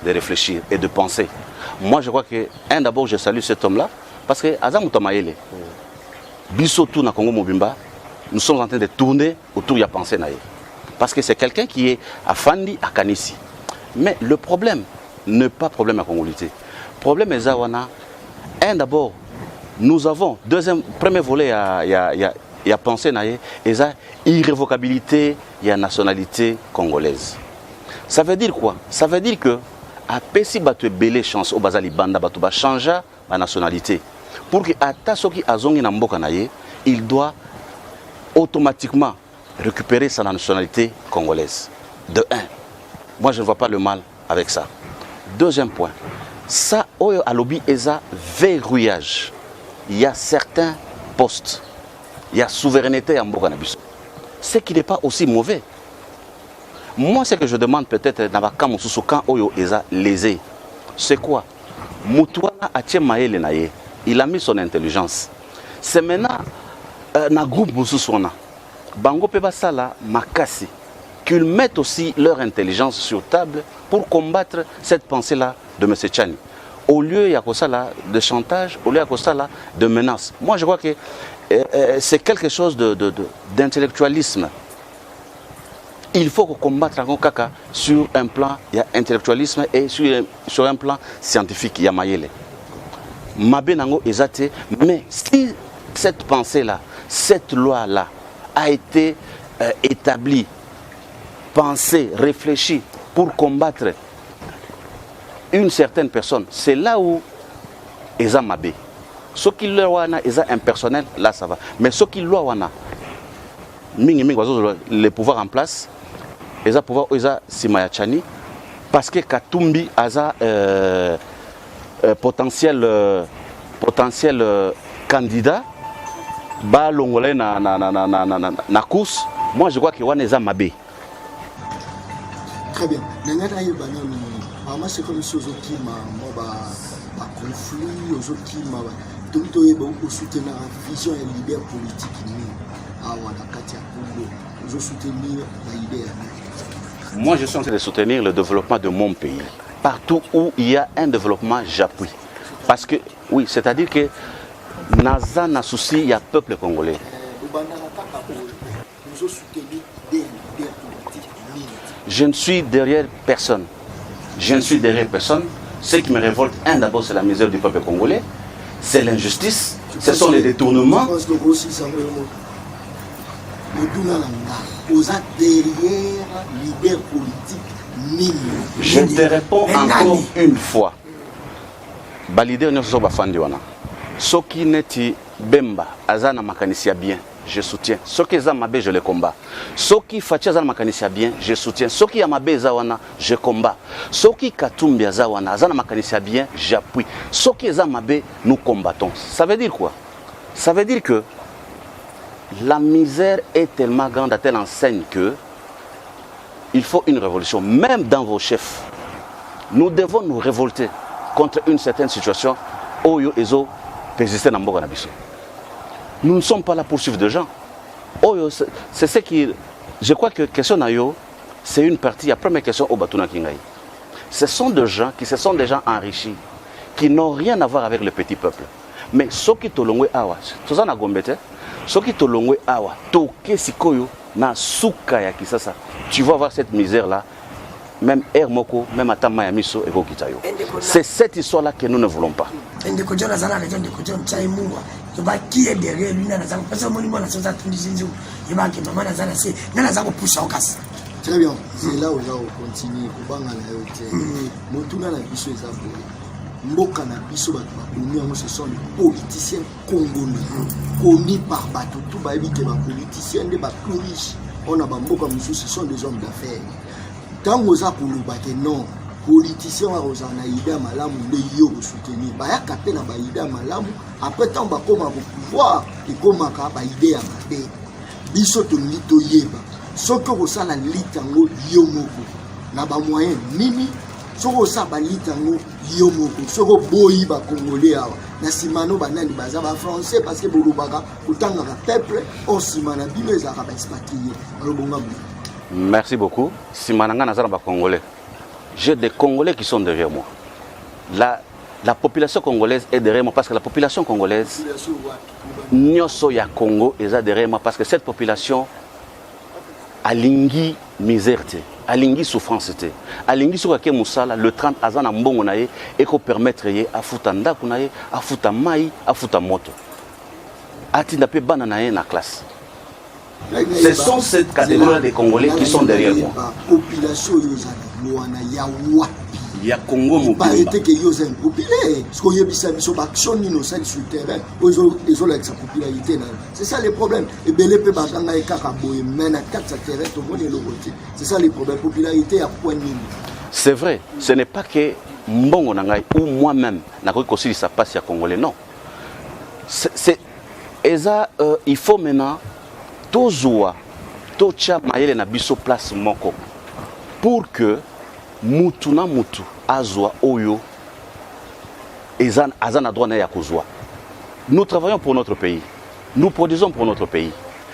de réfléchir et de penser. Moi je crois que d'abord je salue cet homme là parce que Azam Tomaele biso tout na Congo Mobimba nous sommes en train de tourner autour de la pensée naïe. Parce que c'est quelqu'un qui est à Fandi, à Kanissi. Mais le problème n'est pas problème à congolité. Le problème est Zawana. D'abord, nous avons, premier volet, il y a pensé naïe, et ça, irrévocabilité, il y a nationalité congolaise. Ça veut dire quoi? Ça veut dire que, à Pessi Batu Bele chance au Bazali Banda Batu va changer la nationalité. Pour que Atasoki Azongi Namboka naïe, il doit automatiquement récupérer sa nationalité congolaise. De un, moi je ne vois pas le mal avec ça. Deuxième point, ça, à lobby ESA, verrouillage. Il y a certains postes, il y a souveraineté en Bokanabiso. Ce qui n'est pas aussi mauvais. Moi, ce que je demande peut-être, quand Oyo ESA lésé, c'est quoi? Moutouana Atie Maele Naye, il a mis son intelligence. C'est maintenant un groupe Moussousona, Bango Pebasala, Makasi, qu'ils mettent aussi leur intelligence sur table pour combattre cette pensée-là de M. Tchani. Au lieu de chantage, au lieu de menace. Moi, je crois que c'est quelque chose d'intellectualisme. Il faut combattre encore Kaka sur un plan intellectualisme et sur un plan scientifique. Yamayele. Mabe nango ezate, mais si cette pensée-là, cette loi-là a été établie, pensée, réfléchie pour combattre une certaine personne, c'est là où Eza Mabe. Ce qui wana Eza impersonnel, là ça va. Mais ce qui wana, les pouvoirs en place, Eza pouvoir Eza Simaya Tchani, parce que Katumbi Aza potentiel candidat, ba longolais na course. Moi je crois que wana Eza Mabe. Très bien. C'est comme si qui m'a conflit, qui m'a soutenir la vision et l'idée politique. Moi, je suis en train de soutenir le développement de mon pays. Partout où il y a un développement, j'appuie. Parce que, oui, c'est-à-dire que Naza n'a souci, il y a peuple congolais. Je ne suis derrière personne. Je ne suis derrière personne. Ce qui me révolte, d'abord, c'est la misère du peuple congolais. C'est l'injustice. Ce sont les détournements. Je te réponds encore une fois. Balide on so bafandi wana. Soki neti Bemba azana makanisia bien, je soutiens. Soki za mabe je le combat. Soki Fatia azana makanisia bien, je soutiens. Soki ya mabe za wana, je combat. Soki Katumbi za wana azana makanisia bien, j'appuie. Soki za mabe, nous combattons. Ça veut dire quoi? Ça veut dire que la misère est tellement grande à telle enseigne que il faut une révolution. Même dans vos chefs, nous devons nous révolter contre une certaine situation. Oyo ezo persister dans Mboka Nabiso. Nous ne sommes pas là pour suivre des gens. Oyo, c'est ce qui. Je crois que question Nayo, c'est une partie. La première question au Batuna Kingaï. Ce sont des gens qui se sont déjà enrichis, qui n'ont rien à voir avec le petit peuple. Mais ceux qui tolongwe awa, tout ça na gombete. Ce qui tolongwe awa, toke sikoyo na suka ya kisasa. Tu vas voir cette misère là. Même Hermoko, même Atama Yamiso et Gokitayo. C'est cette histoire-là que nous ne voulons pas. Qui est derrière lui? Très bien, c'est là où on continue. Mboka na biso bato bakomi ce sont les politiciens congolais commis par bato tout bayebi ke ba politiciens de ba plus riches on a bamboka mususu ce sont des hommes d'affaires. Tango za koloba ke non politicien wa ozana ida malamu nde yo soutenir ba ya kapé na ba ida malamu après tant ba koma ko pouvoir et koma ka ba ide ya mabe biso to lito yeba soko ko sala litango yo moko na ba moyen nini soko sa ba litango yo moko soko boyi ba congolais awa na simano banani baza ba français parce que bolobaka kutanga ka peuple o simana bino ezaka ba expatrié alobonga. Merci beaucoup. Simananga nazana ba congolais. J'ai des Congolais qui sont derrière moi. La population congolaise est derrière moi parce que la population congolaise nyoso ya Congo est derrière moi parce que cette population a lingi misère, a lingi souffrance, a lingi sur laquelle Moussala le 30 azana mbongo nae et ko permettre ye afuta ndaku nae afuta mai afuta moto. Atinda pe bana nae na classe. Ce sont cette catégorie des Congolais qui sont derrière moi. Il y a Congo mobile. C'est ça le problème. C'est ça le problème. Popularité à point nul. C'est vrai. Ce n'est pas que Mbongo Nangai ou moi-même n'a pas aussi ça passe à Congolais. Non. Il faut maintenant Tozoa, Tocha Mayele na biso place moko pour que Mutu na Mutu Azwa Oyo azana droit na ya kozwa. Nous travaillons pour notre pays. Nous produisons pour notre pays.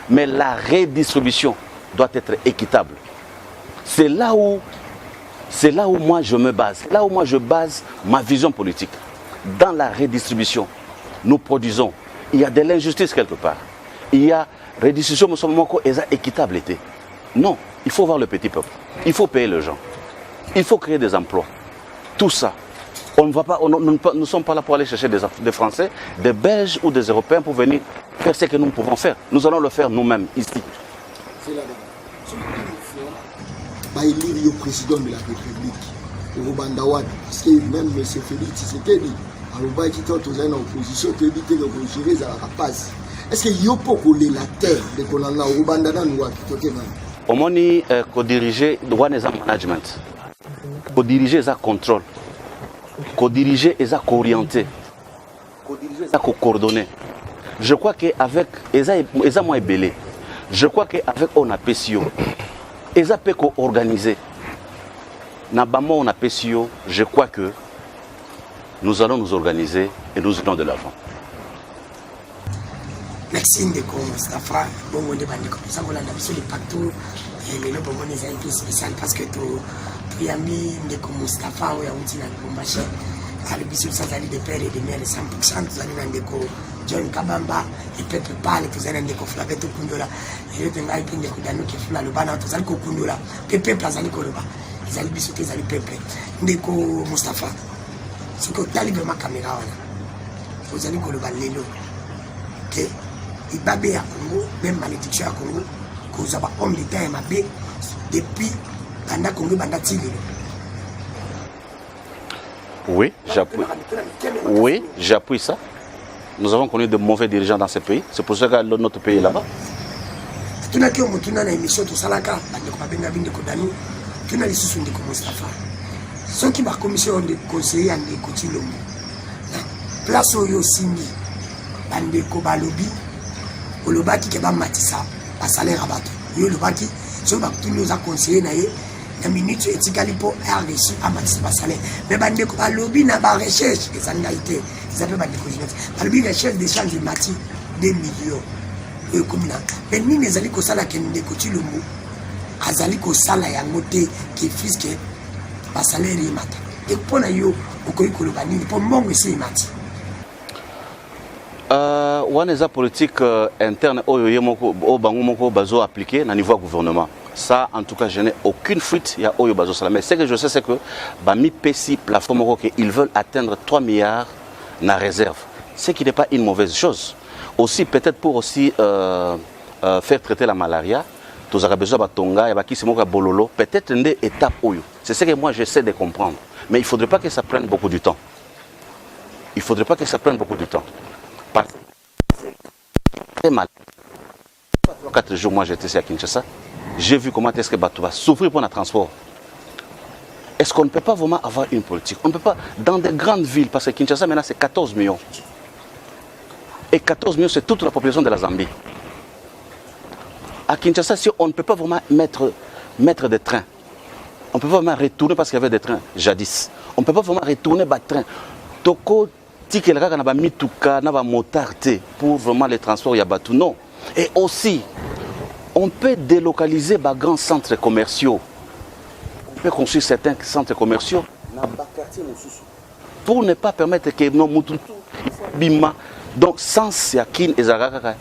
Mais la redistribution doit être équitable. C'est là où moi je me base. Là où moi je base ma vision politique. Dans la redistribution, nous produisons. Il y a de l'injustice quelque part. Il y a redistribution, mais équitable. Non, il faut voir le petit peuple. Il faut payer les gens. Il faut créer des emplois. Tout ça. On ne va pas, nous ne sommes pas là pour aller chercher des Français, des Belges ou des Européens pour venir faire ce que nous pouvons faire. Nous allons le faire nous-mêmes ici. C'est là-bas. Il y a le président de la République, Robandawan, parce que même M. Félix Tshisekedi, alors qui est en opposition, tu évites de gérer la passe. Est-ce qu'il y a pas la terre de Kolanda, Robandawan ou qui est au moins, co-diriger One Management, co-diriger les contrôle, co-diriger et co-orienter, co-diriger et co-coordonner. Je crois qu'avec Eza moi belé, je crois qu'avec on a PCO, Eza peut co-organiser. Nabamo on a PCO, je crois que nous allons nous organiser et nous allons de l'avant. Merci Ndeko Mustafa, bon on est bandé comme ça, on a l'habitude de partout, et les lobes on est un peu spécial parce que tu as mis Ndeko Mustafa ou Yaouti dans le combat chef, à l'habitude ça allait de père et de mère 100%, tu allais dans Ndeko John Kabamba, et peuple parle, tu allais dans Ndeko Flavet au Kundola, et tu allais dans Ndeko Dano qui est là, le banana, tu allais au Kundola, peuple allait Koloba, ils allaient bisouter, ils allaient peuple. Ndeko Mustafa, c'est que tu allais dans ma caméra, vous allez Koloba Lelo, ok? Il y a Congo, même malédiction à Congo, cause avoir homme d'État et Mabé depuis Banda Congo, Banda Tigre. Oui, j'appuie. Oui, j'appuie ça. Nous avons connu de mauvais dirigeants dans ce pays. C'est pour ça que notre pays est là-bas. Tu n'as qu'un mot, tu n'as pas émission, tu n'as pas de Kodani, tu n'as pas de Mustafa. Ceux qui m'ont commission de conseiller en écouter le mot. Place au Yosimi, Bandeko Balobi. Le baki qui va matissa à salaire à battre. Le baki, ce que nous a conseillé, la minute éthique pour reçu à matissa à salaire. Mais bande ko lobby na ba recherche que ça n'a été. Ils appellent bande ko jeunesse. Lobby recherche des champs de mati 2 millions. Comme là. Mais ni les ali ko sala ke ndeko ti le mot. Azali ko sala ya ngote qui fisque ba salaire y mata. Et pour na yo ko ko le bani pour mongo c'est mati. Une politique interne au Bango Bazo appliqué au niveau du gouvernement. Ça, en tout cas, je n'ai aucune fuite. Il y a Oyo Bazo Salam. Mais ce que je sais, c'est que Bami PCI, plateforme, ils veulent atteindre 3 milliards na réserve. Ce qui n'est pas une mauvaise chose. Aussi, peut-être pour aussi faire traiter la malaria, tous les besoin de Tonga, et qui se bololo, peut-être une étape Oyo. C'est ce que moi j'essaie de comprendre. Mais il ne faudrait pas que ça prenne beaucoup de temps. Il ne faudrait pas que ça prenne beaucoup de temps. Parce que c'est très mal. 4 jours, moi j'étais ici à Kinshasa. J'ai vu comment est-ce que Batou va souffrir pour le transport. Est-ce qu'on ne peut pas vraiment avoir une politique? On ne peut pas, dans des grandes villes, parce que Kinshasa maintenant c'est 14 millions. Et 14 millions c'est toute la population de la Zambie. À Kinshasa, si on ne peut pas vraiment mettre des trains, on ne peut pas vraiment retourner parce qu'il y avait des trains jadis. On ne peut pas vraiment retourner les trains. Toko, pour vraiment les transports, il y a Batou. Non. Et aussi, on peut délocaliser les grands centres commerciaux. On peut construire certains centres commerciaux pour ne pas permettre que nos moutons bima. Donc, sans yakin et zaraka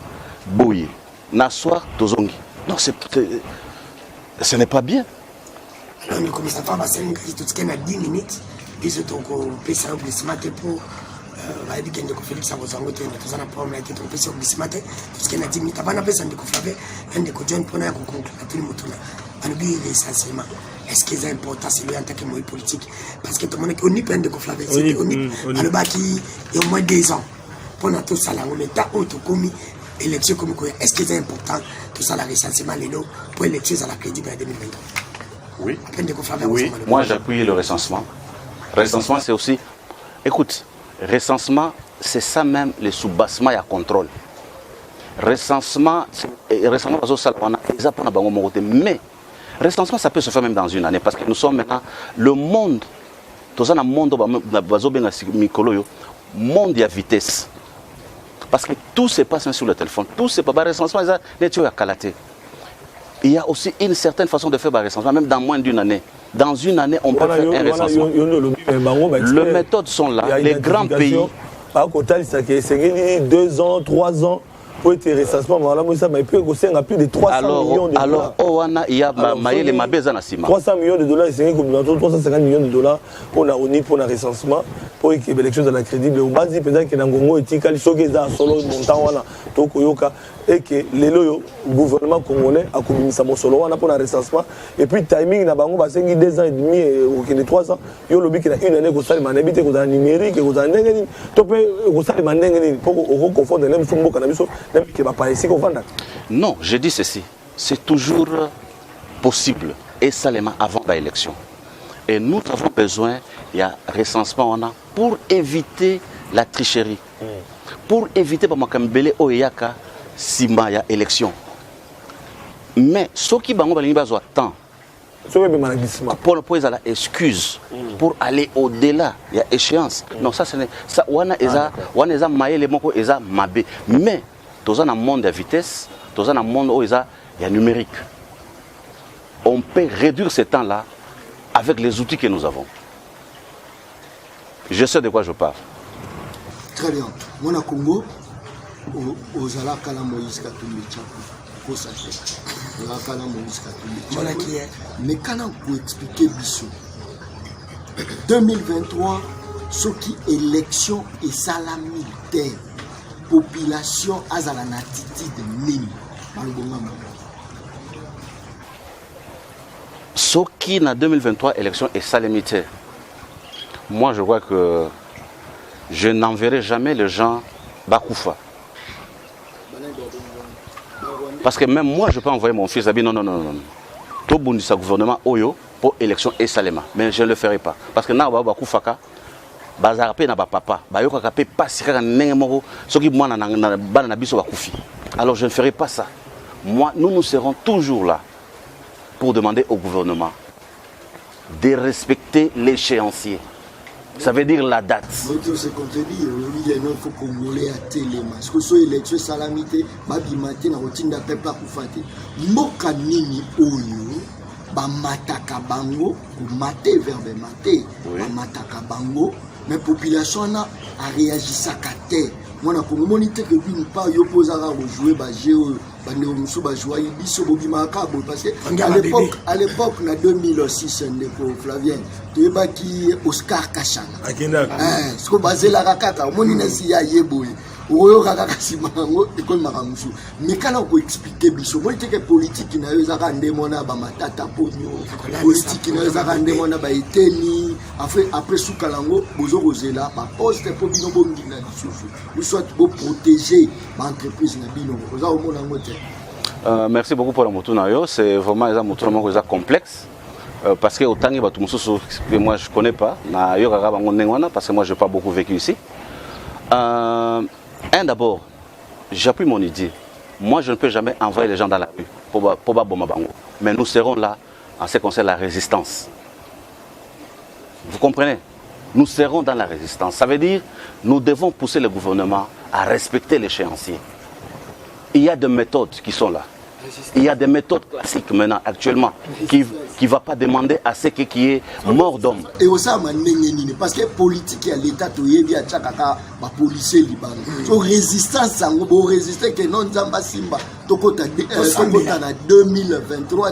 boye, n'assoir tozongi. Non, ce n'est pas bien. Le commissaire Faba, c'est une crise tout ce qu'il y a 10 minutes. Puis, je te coupe ça au matin pour. Il dit que Félix a besoin de tout ça, pour me mettre au ce matin. Tout ce qu'il y a 10 minutes. Avant, on a besoin de faire un de John pour nous conclure tout le monde. Albi essentiellement. Est-ce que c'est important, c'est lui en tant que moyen politique? Parce que tout le monde on y prend de conflaver. C'est on y. À le bas qui il y a au moins 2 ans. Pour tout ça, là, on est à auto commis élection comme quoi. Est-ce que c'est important tout ça, la recensement, les lots pour l'élection à la crédit en 2023? Oui. Oui. Moi, j'appuie le recensement. Recensement, c'est aussi. Écoute, recensement, c'est ça même le sous-bassement et le contrôle. Recensement, mais recensement, ça peut se faire même dans une année parce que nous sommes maintenant le monde. Tout ça, monde à vitesse. Parce que tout se passe sur le téléphone. Tout se passe. Le recensement, il y a aussi une certaine façon de faire le recensement, même dans moins d'une année. Dans une année, on peut faire un recensement. Les méthodes sont là. Les grands pays. Par contre, ça fait 2 ans, 3 ans. Pour être recensement, mais plus de 300 millions de dollars. Alors, il y a 300 millions de dollars, c'est 350 millions de dollars pour la ONU, pour le recensement, pour que l'élection soit crédible. On va dire peut-être que Nangongo est Tikali, solo montant, et que le gouvernement congolais a commis ça solo pour le recensement. Et puis, timing, na bango, 2 ans et demi, ou 3 ans, il y a le but qu'il y a une année qu'on s'est manébité, qu'on a numérique, qu'on a n'engagé, qu'on s'est manébité, pour confondre les mêmes fonds cannabis. Non, je dis ceci. C'est toujours possible et seulement avant l'élection. Et nous avons besoin, il y a recensement pour éviter la tricherie. Pour éviter Bamakambele Oyaka Simba ya élection. Mais ce qui va nous temps pour la excuse pour aller au-delà, il y a échéance. Non, ça, ça, on a maillé les mots, mabé. Mais dans un monde de vitesse, dans un monde où il y a numérique. On peut réduire ce temps-là avec les outils que nous avons. Je sais de quoi je parle. Très bien. Moi, au Congo, aux Alakala Moïse Katumbi Tchakou, mais quand on peut expliquer Bissou, 2023, ce qui est élection et salaire militaire. Population a la attitude de mine. Ce qui en 2023 élection est salamité. Moi je crois que je n'enverrai jamais les gens Bakoufa. Parce que même moi je peux envoyer mon fils à dire non. Tout le gouvernement Oyo pour élection et Salema. Mais je ne le ferai pas. Parce que Nawa Bakoufaka. Alors je ne ferai pas ça. Moi, nous serons toujours là pour demander au gouvernement de respecter l'échéancier. Ça veut dire la date. Mais la population a réagi à terre. Moi, je monité que d'une part, il y a jouer parce qu'à l'époque, en 2006, Flavien, tu es qui Oscar Kachana. Ce que basé la rakaka, mon inesi a yeboy. Mais quand on peut expliquer, moi je politique qui n'a pas demandé matata politique qui n'a pas demandé après sous Kalango, là, poste pour nous soit protéger l'entreprise. Merci beaucoup pour la moto. C'est vraiment un moto complexe. Parce que autant que moi je ne connais pas, parce que moi je n'ai pas beaucoup vécu ici. D'abord, j'appuie mon idée. Moi, je ne peux jamais envoyer les gens dans la rue pour Bomabango. Mais nous serons là en ce qui concerne la résistance. Vous comprenez? Nous serons dans la résistance. Ça veut dire nous devons pousser le gouvernement à respecter l'échéancier. Il y a des méthodes qui sont là. Il y a des méthodes classiques maintenant, actuellement, qui ne vont pas demander à ce qui est mort d'homme. Et aussi, parce que politique à l'État, il y a des policiers libanais. La résistance, on résister que non, Simba, en 2023,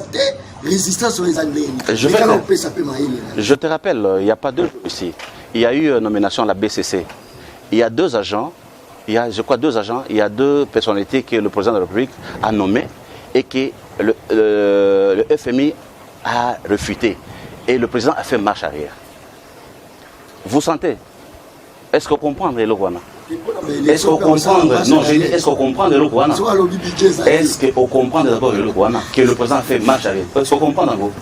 résistance aux Anglais. Je te rappelle, il n'y a pas 2 jours ici. Il y a eu une nomination à la BCC. Il y a 2 agents, il y a 2 agents, il y a 2 personnalités que le président de la République a nommées et que le FMI a refuté. Et le président a fait marche arrière. Vous sentez? Est-ce que vous comprenez le Rwanda? Est-ce que vous comprenez? Non, je dis, est-ce que vous comprenez le Rwanda? Est-ce que vous comprenez d'abord le Rwanda que le président a fait marche arrière? Est-ce que vous comprenez d'abord?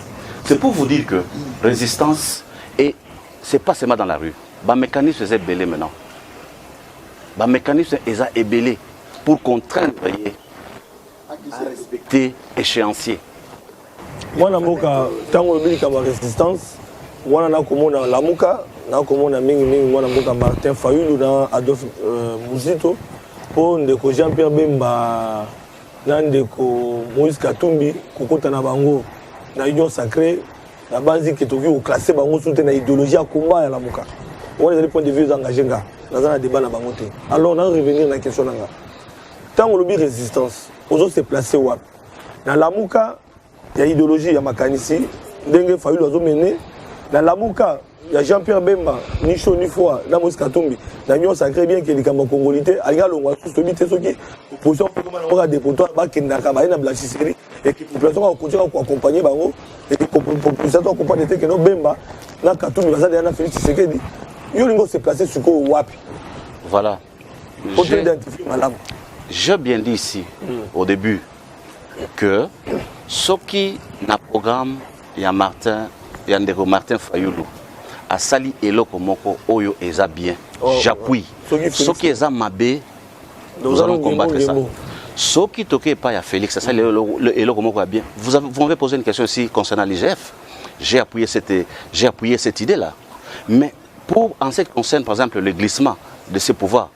C'est pour vous dire que résistance, et ce n'est pas seulement dans la rue. Le mécanisme est belé maintenant. Le mécanisme est belé pour contraindre à respecter l'échéancier. Moi, je suis en résistance. Moi, je suis la Mouka. Je suis Martin Fayulu, Adolphe Mouzito. po ndeko Jean-Pierre Bemba na ndeko Moïse Katumbi kokota na bango na union sacrée la base qui toki au classer bango sous na idéologie à combat ya lamuka on est point de vue engagé nga dans un débat na bango te alors on a revenir na question nga tant on lobby résistance ozo se placer wa na lamuka ya idéologie ya makanisi ndenge Fayulu azo mener na lamuka ya Jean-Pierre Bemba ni chaud ni froid na Moïse Katumbi na union sacrée bien que les Camerounais congolais alinga longwa to bité soki opposition pour comment dépotoir ba kendaka ba na blanchisserie et que population va continuer à accompagner bango et que population va comprendre que no Bemba na Katumbi baza derrière na Félix Tshisekedi yo lingo se placer sur ko wapi voilà j'ai bien dit ici au début que ce qui n'a programme il y a Martin Fayulu a sali eloko moko oyo eza bien j'appuie ce qui est mabé nous allons combattre ça ce qui toque pas ya Félix ça sali eloko moko bien vous m'avez posé une question ici concernant l'IGF j'ai appuyé cette idée là mais pour en ce qui concerne par exemple le glissement de ces pouvoirs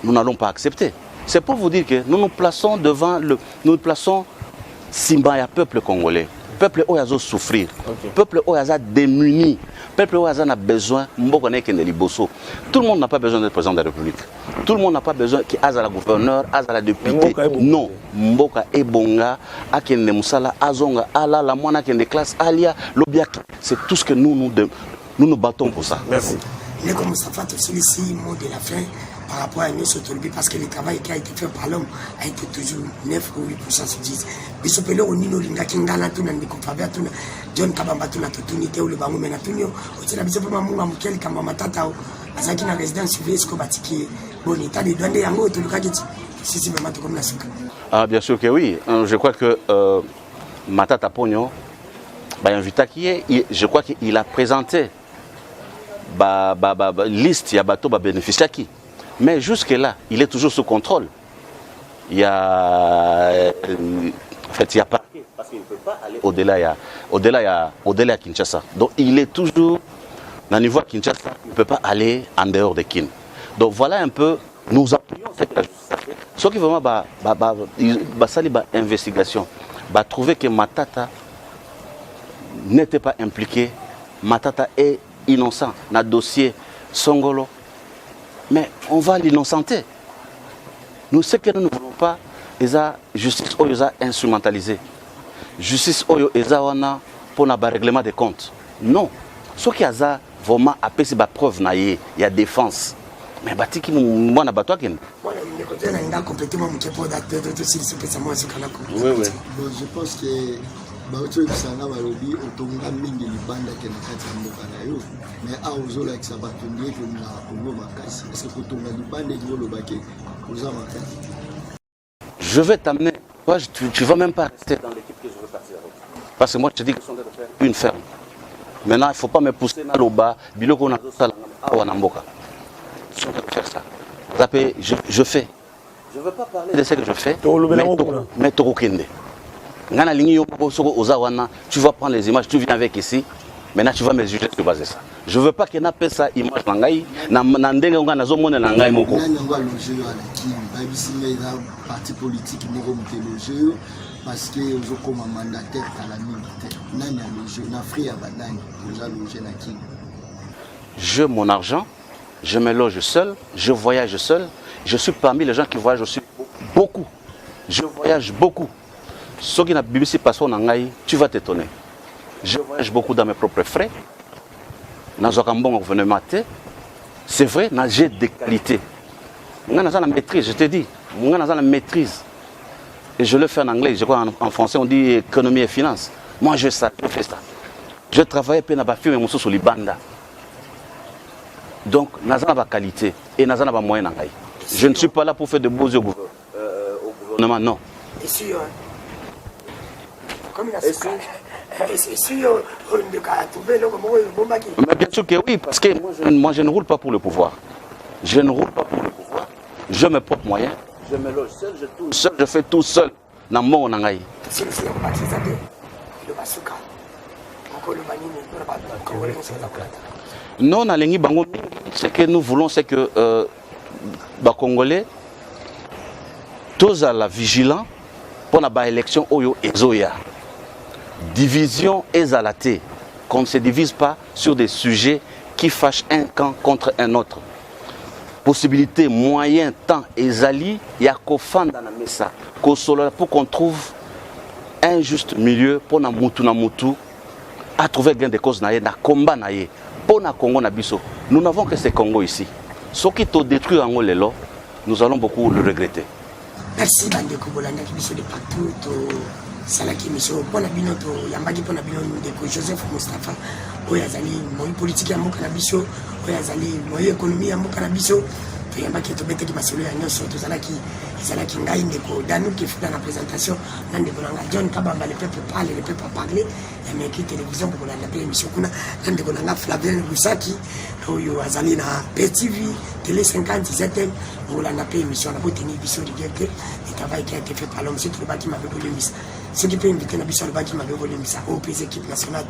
nous n'allons pas accepter c'est pour vous dire que nous nous plaçons nous plaçons Simba ya peuple congolais peuple oyazo souffrir peuple oyaza démuni peuple oyaza a besoin tout le monde n'a pas besoin d'être président de la République tout le monde n'a pas besoin qu'il ait la gouverneur ait la député non mboka ebonga akende musala azonga ala la mwana kende classe alia lobiaki c'est tout ce que nous nous battons pour ça. Merci. Les comme ça fait aussi ici mot de la fin par rapport à une autonomie parce que le travail qui a été fait par l'homme a été toujours 9 ou 8% sur 10. Bisopelo au nino linga kingala tuna ndiko fabia tuna John Kabamba tuna tutunite ule bangu mena tunyo otela bisopo mamunga mukeli kamba matata o azaki na résidence Vesco batiki boni tali douane yango to lukagiti sisi mema to comme la suka. Ah bien sûr que oui, je crois que Matata Pogno bah invité qui je crois qu'il a présenté liste, il y a bateau bénéficiaire qui. Mais jusque-là, il est toujours sous contrôle. Il y a. En fait, il y a pas. Parce qu'il ne peut pas aller au-delà à Kinshasa. Donc, il est toujours. Au niveau de Kinshasa, il ne peut pas aller en dehors de Kin. Donc, voilà un peu. Nous appuyons cette justice. Ce qui vraiment. Investigation. Trouver que Matata n'était pas impliqué. Matata est innocent dans le dossier Songolo. Mais on va l'innocenter. Nous, ce que nous ne voulons pas, c'est la justice instrumentalisée. Justice pour le règlement des comptes. Non. Ce qui a vraiment appelé ces preuves, il y a défense. Mais je pense que baoto bisanga balobi otonga mingi libanda ke na kati ya mboka na yo mais a ozola ki sabato ndiye ke na kongo makasi est-ce que otonga libanda ki oloba ke oza makasi. Je vais t'amener, toi tu vas même pas rester dans l'équipe que je veux partir avec. Parce que moi je te dis que sont de faire une ferme. Maintenant il faut pas me pousser dans le bas biloko na zo sala awa na mboka. Ils sont de faire ça. Je fais. Je veux pas parler de ce que je fais. Mais Torokende. Tu vas prendre les images, tu viens avec ici. Maintenant, tu vas me juger sur base de ça. Je ne veux pas qu'il n'appelle ça image. Parti politique parce que vous comme mandataire à la militaire. Je mon argent, je me loge seul, je voyage seul. Je suis parmi les gens qui voyagent aussi beaucoup. Je voyage beaucoup. Ce qui n'a pas BBC passé en Angaï, tu vas t'étonner. Je voyage beaucoup dans mes propres frais. Dans un bon gouvernement, c'est vrai, j'ai des qualités. Moi, j'ai la maîtrise, je te dis. Moi, j'ai la maîtrise. Et je le fais en anglais, je crois en français, on dit économie et finance. Moi, je fais ça. Je travaille pour la firme sur les bandes. Donc, j'ai la qualité et j'ai la moyenne. Je ne suis pas là pour faire de beaux yeux au gouvernement, non. Et sûr, mais bien sûr que oui, parce que moi je ne roule pas pour le pouvoir. Je ne roule pas pour le pouvoir. Je me propre moyen. Je me loge seul, je fais tout seul. Dans mon nangaï. Non, ce que nous voulons, c'est que les Congolais tozala vigilant pour la élection oyo ezoya. Division ezalate, qu'on ne se divise pas sur des sujets qui fâchent un camp contre un autre. Possibilité, moyen, temps, ezali, ya kofanda na mesa, pour qu'on trouve un juste milieu pour na mutu, à trouver gain de cause na ye, na combat na ye, pour na Congo na biso. Nous n'avons que ce Congo ici. Ce qui te détruit en Olelo, nous allons beaucoup le regretter. Merci Bandeko Bolanda qui biso de partout to salaki miso pona bino to yambaki pona bino ndeko Joseph Mustafa oyo azali moi politique ya mboka na biso oyo azali moi économie ya mboka na biso to yambaki to beteki masolo ya nyonso to zalaki ngai ndeko Danu qui fait la présentation ndeko nanga John Kabamba le peuple parle le peuple parler ya meki télévision pour la émission kuna ndeko nanga Flavien Lusaki oyo azali na PTV télé 57 pour la émission na boteni biso de guerre et travail qui a été fait par l'homme c'est tout le bâti m'a volé mis ce qui peut inviter na biso le bâti m'a volé mis ça au pays équipe nationale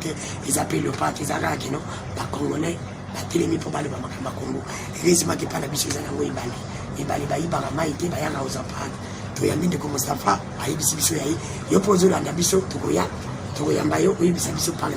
ils appellent le parti Zaraki non pas congolais la télé mi pour parler ba Congo heureusement que pas la biso za ngo ibali ba ibara maite ba yana uzapana to ya minde ko Mustafa ayi biso yayi yo pozo la biso to ya mbayo oyi biso par